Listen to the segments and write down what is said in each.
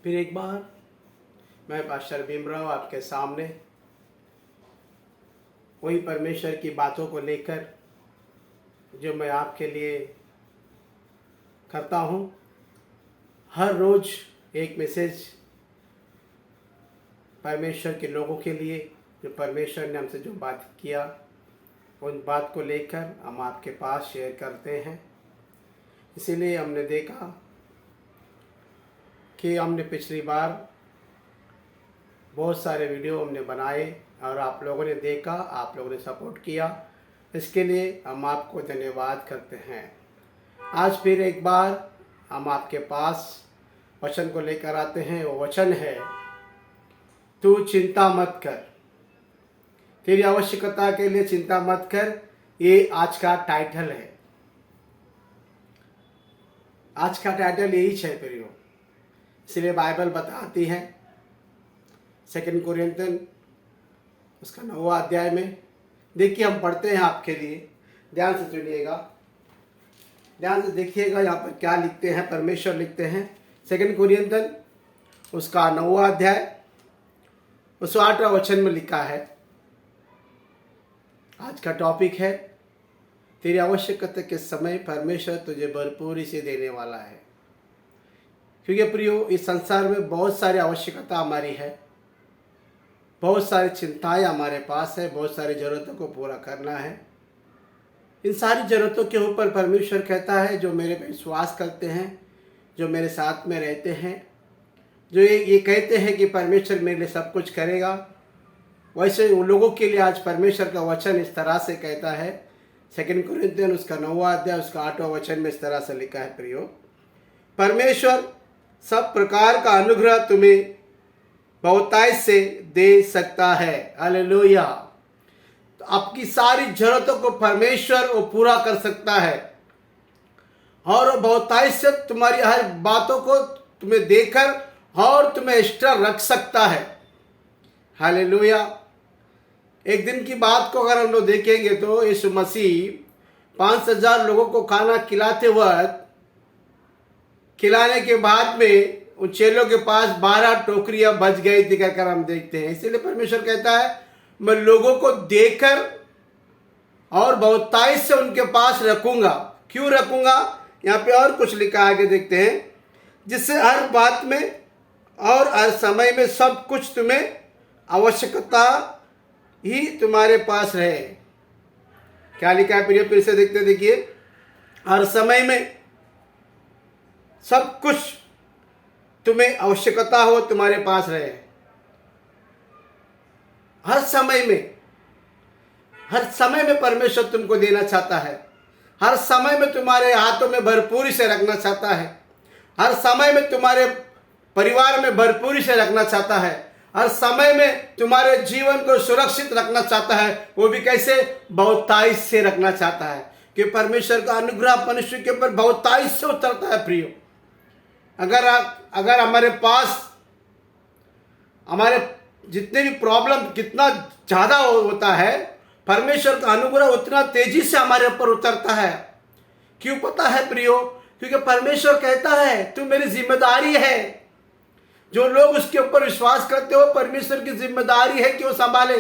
फिर एक बार मैं पास्टर भीमराव आपके सामने वही परमेश्वर की बातों को लेकर जो मैं आपके लिए करता हूँ। हर रोज़ एक मैसेज परमेश्वर के लोगों के लिए, जो परमेश्वर ने हमसे जो बात किया उन बात को लेकर हम आपके पास शेयर करते हैं। इसीलिए हमने देखा कि हमने पिछली बार बहुत सारे वीडियो हमने बनाए और आप लोगों ने देखा, आप लोगों ने सपोर्ट किया। इसके लिए हम आपको धन्यवाद करते हैं। आज फिर एक बार हम आपके पास वचन को लेकर आते हैं। वो वचन है, तू चिंता मत कर, तेरी आवश्यकता के लिए चिंता मत कर। ये आज का टाइटल है। आज का टाइटल यही है प्रियो। इसलिए बाइबल बताती है 2 कोरिन्थियन उसका 9वां अध्याय में। देखिए, हम पढ़ते हैं आपके लिए, ध्यान से सुनिएगा, ध्यान से देखिएगा यहाँ पर क्या लिखते हैं। परमेश्वर लिखते हैं 2 कोरिन्थियन उसका 9वां अध्याय उस 8वां वचन में लिखा है। आज का टॉपिक है, तेरी आवश्यकता के समय परमेश्वर तुझे भरपूरी से देने वाला है। क्योंकि प्रियो, इस संसार में बहुत सारी आवश्यकता हमारी है, बहुत सारी चिंताएं हमारे पास है, बहुत सारी ज़रूरतों को पूरा करना है। इन सारी ज़रूरतों के ऊपर परमेश्वर कहता है, जो मेरे पे विश्वास करते हैं, जो मेरे साथ में रहते हैं, जो ये कहते हैं कि परमेश्वर मेरे लिए सब कुछ करेगा, वैसे उन लोगों के लिए आज परमेश्वर का वचन इस तरह से कहता है। 2 कोरिन्थियन उसका 9वां अध्याय उसका 8वां वचन में इस तरह से लिखा है, प्रियो, परमेश्वर सब प्रकार का अनुग्रह तुम्हें बहुतायत से दे सकता है। हालेलुया। तो आपकी सारी जरूरतों को परमेश्वर वो पूरा कर सकता है और वो बहुतायत से तुम्हारी हर बातों को तुम्हें देकर और तुम्हें एक्स्ट्रा रख सकता है। हालेलुया। एक दिन की बात को अगर हम लोग देखेंगे तो यीशु मसीह 5,000 लोगों को खाना खिलाते वक्त, खिलाने के बाद में उन चेलों के पास 12 टोकरियां बच गई थी कहकर हम देखते हैं। इसीलिए परमेश्वर कहता है, मैं लोगों को देकर और बहुतायत से उनके पास रखूंगा। क्यों रखूंगा? यहाँ पे और कुछ लिखा आगे देखते हैं, जिससे हर बात में और हर समय में सब कुछ तुम्हें आवश्यकता ही तुम्हारे पास रहे। क्या लिखा है प्रिय? फिर से देखते, देखिए, हर समय में सब कुछ तुम्हें आवश्यकता हो तुम्हारे पास रहे। हर समय में परमेश्वर तुमको देना चाहता है। हर समय में तुम्हारे हाथों में भरपूरी से रखना चाहता है। हर समय में तुम्हारे परिवार में भरपूरी से रखना चाहता है। हर समय में तुम्हारे जीवन को सुरक्षित रखना चाहता है। वो भी कैसे? बहुतायत से रखना चाहता है। कि परमेश्वर का अनुग्रह मनुष्य के ऊपर बहुतायत से उतरता है। प्रियो, अगर हमारे पास हमारे जितने भी प्रॉब्लम कितना ज़्यादा होता है, परमेश्वर का अनुग्रह उतना तेजी से हमारे ऊपर उतरता है। क्यों पता है प्रियो? क्योंकि परमेश्वर कहता है, तू मेरी जिम्मेदारी है। जो लोग उसके ऊपर विश्वास करते हो, परमेश्वर की जिम्मेदारी है कि वो संभाले।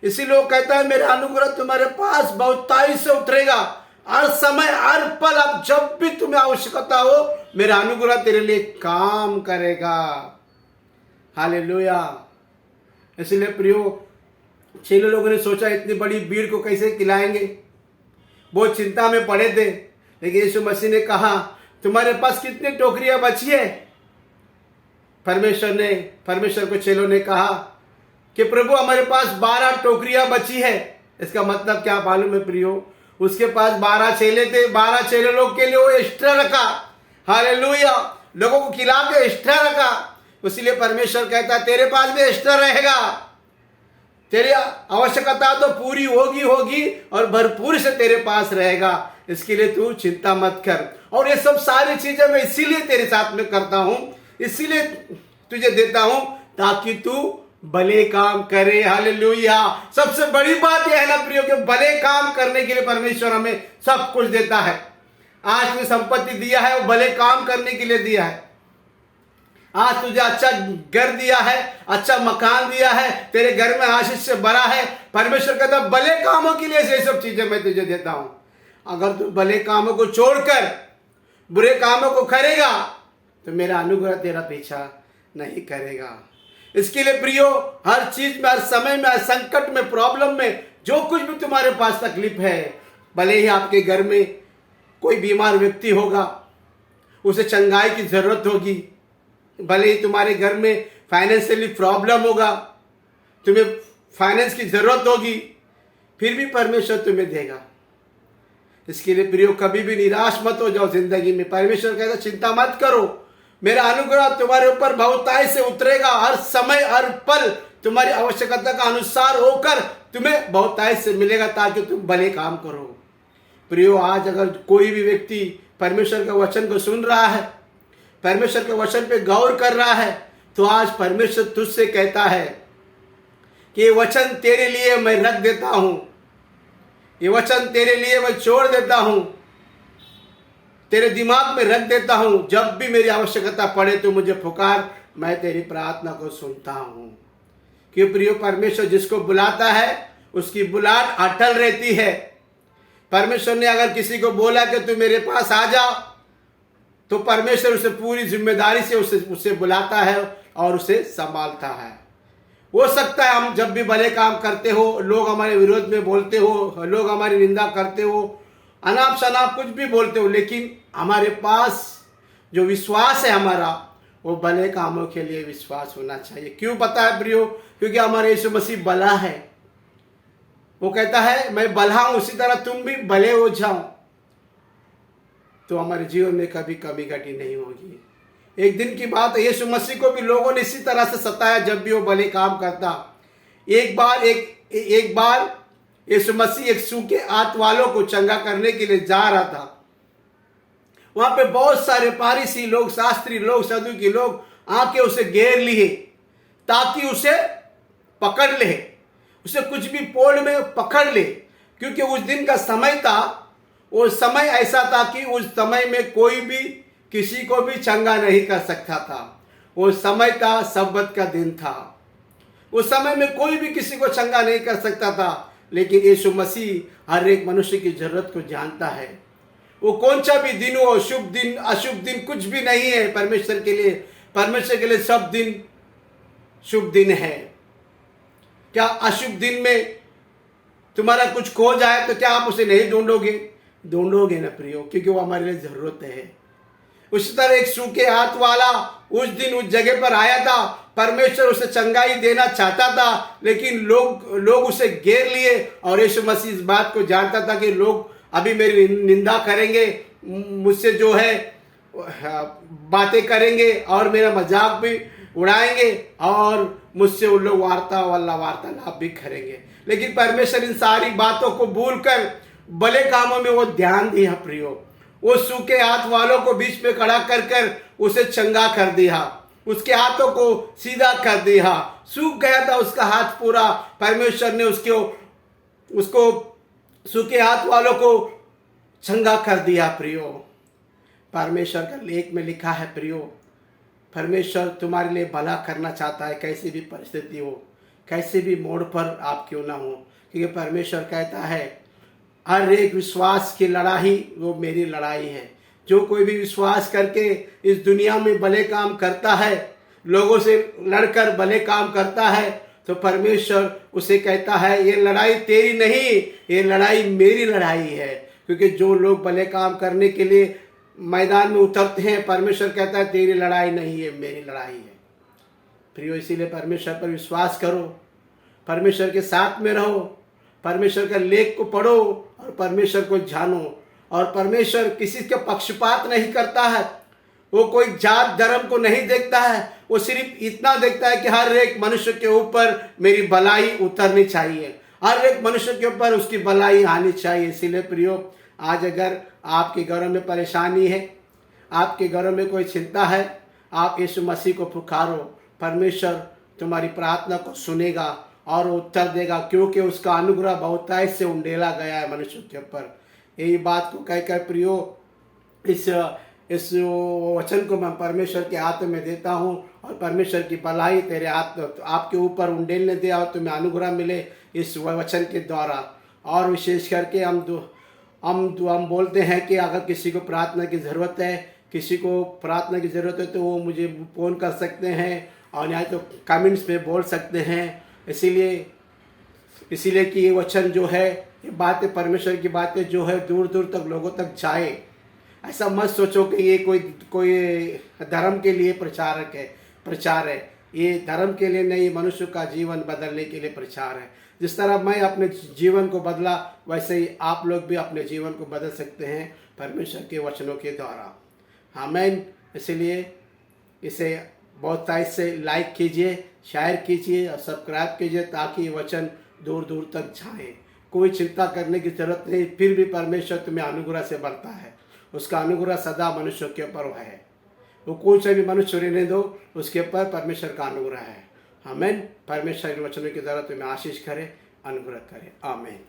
इसीलिए वो कहता है, मेरा अनुग्रह तुम्हारे पास बहुतायत से उतरेगा। हर समय हर पल, अब जब भी तुम्हें आवश्यकता हो, मेरा अनुग्रह तेरे लिए काम करेगा। हालेलुया। इसलिए प्रियो, 6 लोगों ने सोचा इतनी बड़ी भीड़ को कैसे खिलाएंगे, बहुत चिंता में पड़े थे। लेकिन यीशु मसीह ने कहा, तुम्हारे पास कितनी टोकरियां बची है? परमेश्वर को चेलों ने कहा कि प्रभु, हमारे पास 12 टोकरियां बची है। इसका मतलब क्या मालूम है प्रियो? उसके पास 12 चेले थे। 12 चेले लोग के लिए वो एक्स्ट्रा रखा। हालेलुया। लोगों को खिला के एक्स्ट्रा रखा। इसलिए परमेश्वर कहता है, तेरे पास भी एक्स्ट्रा रहेगा। तेरी आवश्यकता तो पूरी होगी और भरपूर से तेरे पास रहेगा। इसके लिए तू चिंता मत कर। और ये सब सारी चीजें मैं इसीलिए तेरे साथ में करता हूं, इसीलिए तुझे देता हूं, ताकि तू भले काम करे। हालेलुया। सबसे बड़ी बात यह है ना प्रियो, कि भले काम करने के लिए परमेश्वर हमें सब कुछ देता है। आज जो संपत्ति दिया है वो भले काम करने के लिए दिया है। आज तुझे अच्छा घर दिया है, अच्छा मकान दिया है, तेरे घर में आशीष से भरा है। परमेश्वर कहता भले कामों के लिए ये सब चीजें मैं तुझे देता हूं। अगर तू भले कामों को छोड़कर बुरे कामों को करेगा तो मेरा अनुग्रह तेरा पीछा नहीं करेगा। इसके लिए प्रियो, हर चीज में, हर समय में, हर संकट में, प्रॉब्लम में, जो कुछ भी तुम्हारे पास तकलीफ है, भले ही आपके घर में कोई बीमार व्यक्ति होगा, उसे चंगाई की जरूरत होगी, भले ही तुम्हारे घर में फाइनेंशियली प्रॉब्लम होगा, तुम्हें फाइनेंस की जरूरत होगी, फिर भी परमेश्वर तुम्हें देगा। इसके लिए प्रियो, कभी भी निराश मत हो जाओ जिंदगी में। परमेश्वर कहता चिंता मत करो, मेरा अनुग्रह तुम्हारे ऊपर बहुतायत से उतरेगा। हर समय, हर पल तुम्हारी आवश्यकता का अनुसार होकर तुम्हें बहुतायत से मिलेगा, ताकि तुम भले काम करो। प्रियो, आज अगर कोई भी व्यक्ति परमेश्वर के वचन को सुन रहा है, परमेश्वर के वचन पे गौर कर रहा है, तो आज परमेश्वर तुझसे कहता है कि ये वचन तेरे लिए मैं रख देता हूं, ये वचन तेरे लिए मैं छोड़ देता हूं, तेरे दिमाग में रख देता हूं। जब भी मेरी आवश्यकता पड़े तो मुझे पुकार, मैं तेरी प्रार्थना को सुनता हूं। क्यों प्रियो, परमेश्वर जिसको बुलाता है उसकी बुलाहट अटल रहती है। परमेश्वर ने अगर किसी को बोला कि तू मेरे पास आ जा, तो परमेश्वर उसे पूरी जिम्मेदारी से उसे बुलाता है और उसे संभालता है। हो सकता है हम जब भी भले काम करते हो, लोग हमारे विरोध में बोलते हो, लोग हमारी निंदा करते हो, अनाप शनाप कुछ भी बोलते हो, लेकिन हमारे पास जो विश्वास है हमारा, वो भले कामों के लिए विश्वास होना चाहिए। क्यों पता है प्रियो? क्योंकि हमारे यीशु मसीह भला है। वो कहता है मैं भला हूं, उसी तरह तुम भी भले हो जाओ, तो हमारे जीवन में कभी कमी घटी नहीं होगी। एक दिन की बात है, यीशु मसीह को भी लोगों ने इसी तरह से सताया जब भी वो भले काम करता। एक बार यीशु मसीह एक सूखे हाथ वालों को चंगा करने के लिए जा रहा था। वहां पे बहुत सारे पारीसी लोग, शास्त्री लोग, सदूकी लोग आके उसे घेर लिए ताकि उसे पकड़ ले, उसे कुछ भी पोल में पकड़ ले। क्योंकि उस दिन का समय था, वो समय ऐसा था कि उस समय में कोई भी किसी को भी चंगा नहीं कर सकता था। वो समय था, सब्बत का दिन था। उस समय में कोई भी किसी को चंगा नहीं कर सकता था। लेकिन यीशु मसीह हर एक मनुष्य की जरूरत को जानता है। वो कौन सा भी दिन हो, शुभ दिन, अशुभ दिन, कुछ भी नहीं है परमेश्वर के लिए। परमेश्वर के लिए सब दिन शुभ दिन है। क्या अशुभ दिन में तुम्हारा कुछ खो जाए तो क्या आप उसे नहीं ढूंढोगे? ढूंढोगे ना प्रियो, क्योंकि वो हमारे लिए जरूरत है। उसी तरह एक सूखे हाथ वाला उस दिन उस जगह पर आया था। परमेश्वर उसे चंगाई देना चाहता था, लेकिन लोग उसे घेर लिए। और यीशु मसीह इस बात को जानता था कि लोग अभी मेरी निंदा करेंगे, मुझसे जो है बातें करेंगे और मेरा मजाक भी उड़ाएंगे और मुझसे उन लोग वार्तालाप भी करेंगे। लेकिन परमेश्वर इन सारी बातों को भूलकर भले कामों में वो ध्यान दिया प्रियो। वो सूखे हाथ वालों को बीच में खड़ा कर उसे चंगा कर दिया, उसके हाथों को सीधा कर दिया। सूख गया था उसका हाथ पूरा। परमेश्वर ने उसको सूखे हाथ वालों को चंगा कर दिया प्रियो। परमेश्वर का लेख में लिखा है प्रियो, परमेश्वर तुम्हारे लिए भला करना चाहता है, कैसी भी परिस्थिति हो, कैसे भी मोड़ पर आप क्यों ना हो। क्योंकि परमेश्वर कहता है हर एक विश्वास की लड़ाई वो मेरी लड़ाई है। जो कोई भी विश्वास करके इस दुनिया में भले काम करता है, लोगों से लड़कर भले काम करता है, तो परमेश्वर उसे कहता है ये लड़ाई तेरी नहीं, ये लड़ाई मेरी लड़ाई है। क्योंकि जो लोग भले काम करने के लिए मैदान में उतरते हैं, परमेश्वर कहता है तेरी लड़ाई नहीं है, मेरी लड़ाई है। प्रियो, इसीलिए परमेश्वर पर विश्वास करो, परमेश्वर के साथ में रहो, परमेश्वर का लेख को पढ़ो और परमेश्वर को जानो। और परमेश्वर किसी के पक्षपात नहीं करता है। वो कोई जात धर्म को नहीं देखता है। वो सिर्फ इतना देखता है कि हर एक मनुष्य के ऊपर मेरी भलाई उतरनी चाहिए, हर एक मनुष्य के ऊपर उसकी भलाई आनी चाहिए। इसीलिए प्रियो, आज अगर आपके घरों में परेशानी है, आपके घरों में कोई चिंता है, आप यीशु मसीह को पुकारो। परमेश्वर तुम्हारी प्रार्थना को सुनेगा और उत्तर देगा, क्योंकि उसका अनुग्रह बहुतायत से उंडेला गया है मनुष्य के ऊपर। यही बात को कहकर प्रियो, इस इस वचन को मैं परमेश्वर के हाथ में देता हूँ और परमेश्वर की भलाई तेरे हाथ आपके ऊपर उंडेलने दे और तुम्हें अनुग्रह मिले इस वचन के द्वारा। और विशेष करके हम बोलते हैं कि अगर किसी को प्रार्थना की ज़रूरत है, किसी को प्रार्थना की ज़रूरत है तो वो मुझे फ़ोन कर सकते हैं और या तो कमेंट्स में बोल सकते हैं। इसीलिए कि ये वचन जो है, ये बातें, परमेश्वर की बातें जो है दूर दूर तक लोगों तक जाए। ऐसा मत सोचो कि ये कोई धर्म के लिए प्रचार है। ये धर्म के लिए नहीं, मनुष्य का जीवन बदलने के लिए प्रचार है। जिस तरह मैं अपने जीवन को बदला, वैसे ही आप लोग भी अपने जीवन को बदल सकते हैं परमेश्वर के वचनों के द्वारा। आमीन। इसलिए इसे बहुत टाइट से लाइक कीजिए, शेयर कीजिए और सब्सक्राइब कीजिए ताकि ये वचन दूर दूर तक जाए। कोई चिंता करने की जरूरत नहीं, फिर भी परमेश्वर तुम्हें अनुग्रह से भरता है। उसका अनुग्रह सदा मनुष्य के ऊपर है। वो कोई से भी मनुष्य रहने दो, उसके ऊपर परमेश्वर का अनुग्रह है। आमीन। परमेश्वर के वचनों के द्वारा तुम्हें आशीष करे, अनुग्रह करे। आमीन।